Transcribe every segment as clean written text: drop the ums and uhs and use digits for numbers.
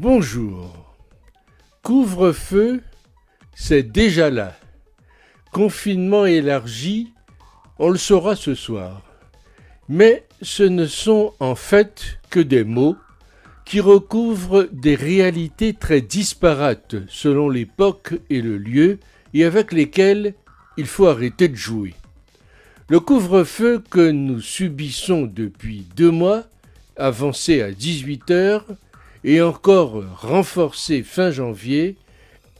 Bonjour. Couvre-feu, c'est déjà là. Confinement élargi, on le saura ce soir. Mais ce ne sont en fait que des mots qui recouvrent des réalités très disparates selon l'époque et le lieu et avec lesquelles il faut arrêter de jouer. Le couvre-feu que nous subissons depuis 2 mois, avancé à 18h et encore renforcé fin janvier,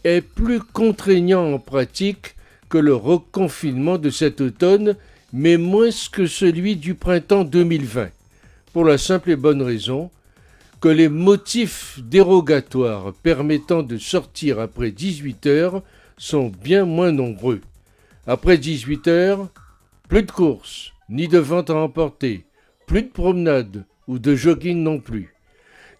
est plus contraignant en pratique que le reconfinement de cet automne, mais moins que celui du printemps 2020, pour la simple et bonne raison que les motifs dérogatoires permettant de sortir après 18h sont bien moins nombreux. Après 18h, plus de courses, ni de vente à emporter, plus de promenade ou de jogging non plus.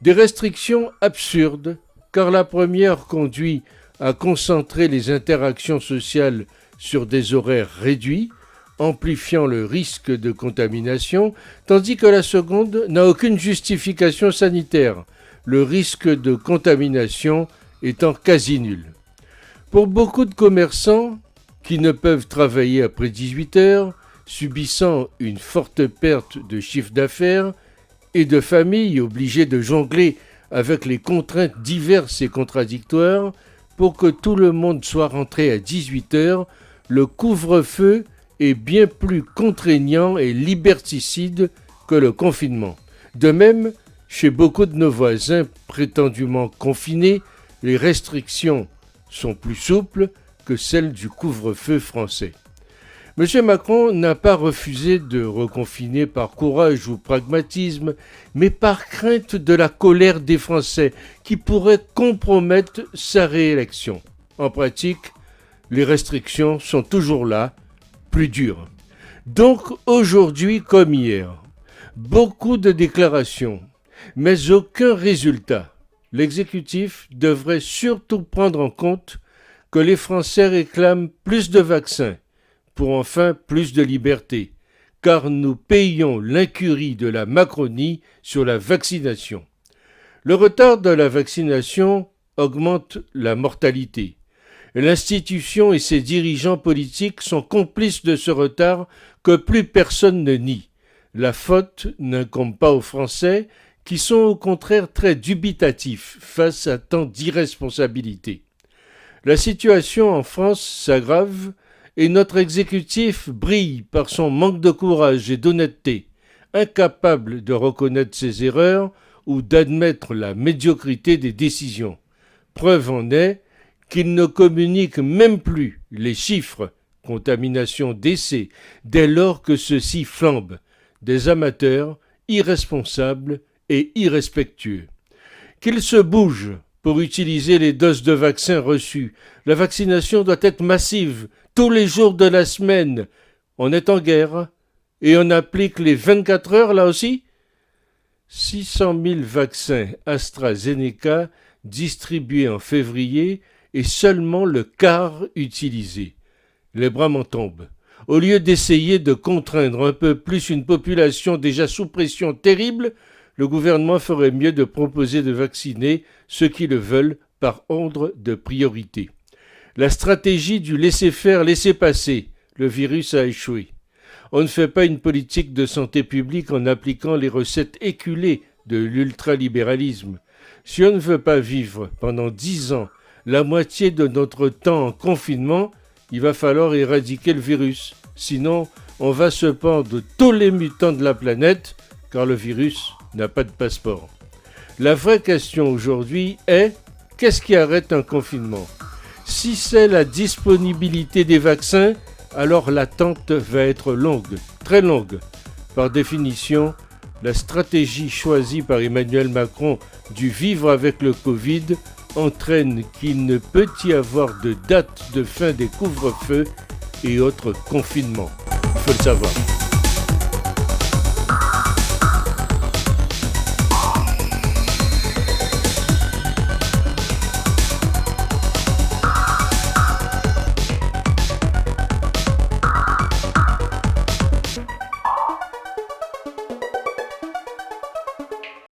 Des restrictions absurdes, car la première conduit à concentrer les interactions sociales sur des horaires réduits, amplifiant le risque de contamination, tandis que la seconde n'a aucune justification sanitaire, le risque de contamination étant quasi nul. Pour beaucoup de commerçants qui ne peuvent travailler après 18h, subissant une forte perte de chiffre d'affaires, et de familles obligées de jongler avec les contraintes diverses et contradictoires, pour que tout le monde soit rentré à 18h, le couvre-feu est bien plus contraignant et liberticide que le confinement. De même, chez beaucoup de nos voisins prétendument confinés, les restrictions sont plus souples que celles du couvre-feu français. M. Macron n'a pas refusé de reconfiner par courage ou pragmatisme, mais par crainte de la colère des Français qui pourrait compromettre sa réélection. En pratique, les restrictions sont toujours là, plus dures. Donc aujourd'hui comme hier, beaucoup de déclarations, mais aucun résultat. L'exécutif devrait surtout prendre en compte que les Français réclament plus de vaccins, pour enfin plus de liberté, car nous payons l'incurie de la Macronie sur la vaccination. Le retard de la vaccination augmente la mortalité. L'institution et ses dirigeants politiques sont complices de ce retard que plus personne ne nie. La faute n'incombe pas aux Français, qui sont au contraire très dubitatifs face à tant d'irresponsabilité. La situation en France s'aggrave, et notre exécutif brille par son manque de courage et d'honnêteté, incapable de reconnaître ses erreurs ou d'admettre la médiocrité des décisions. Preuve en est qu'il ne communique même plus les chiffres, contamination, décès, dès lors que ceux-ci flambent, des amateurs irresponsables et irrespectueux. Qu'ils se bougent pour utiliser les doses de vaccins reçues. La vaccination doit être massive, tous les jours de la semaine. On est en guerre et on applique les 24 heures là aussi. 600 000 vaccins AstraZeneca distribués en février et seulement le quart utilisé. Les bras m'en tombent. Au lieu d'essayer de contraindre un peu plus une population déjà sous pression terrible, le gouvernement ferait mieux de proposer de vacciner ceux qui le veulent par ordre de priorité. La stratégie du laisser-faire, laisser-passer, le virus a échoué. On ne fait pas une politique de santé publique en appliquant les recettes éculées de l'ultralibéralisme. Si on ne veut pas vivre pendant 10 ans la moitié de notre temps en confinement, il va falloir éradiquer le virus. Sinon, on va se pendre tous les mutants de la planète, car le virus n'a pas de passeport. La vraie question aujourd'hui est, qu'est-ce qui arrête un confinement ? Si c'est la disponibilité des vaccins, alors l'attente va être longue, très longue. Par définition, la stratégie choisie par Emmanuel Macron du vivre avec le Covid entraîne qu'il ne peut y avoir de date de fin des couvre-feux et autres confinements. Il faut le savoir.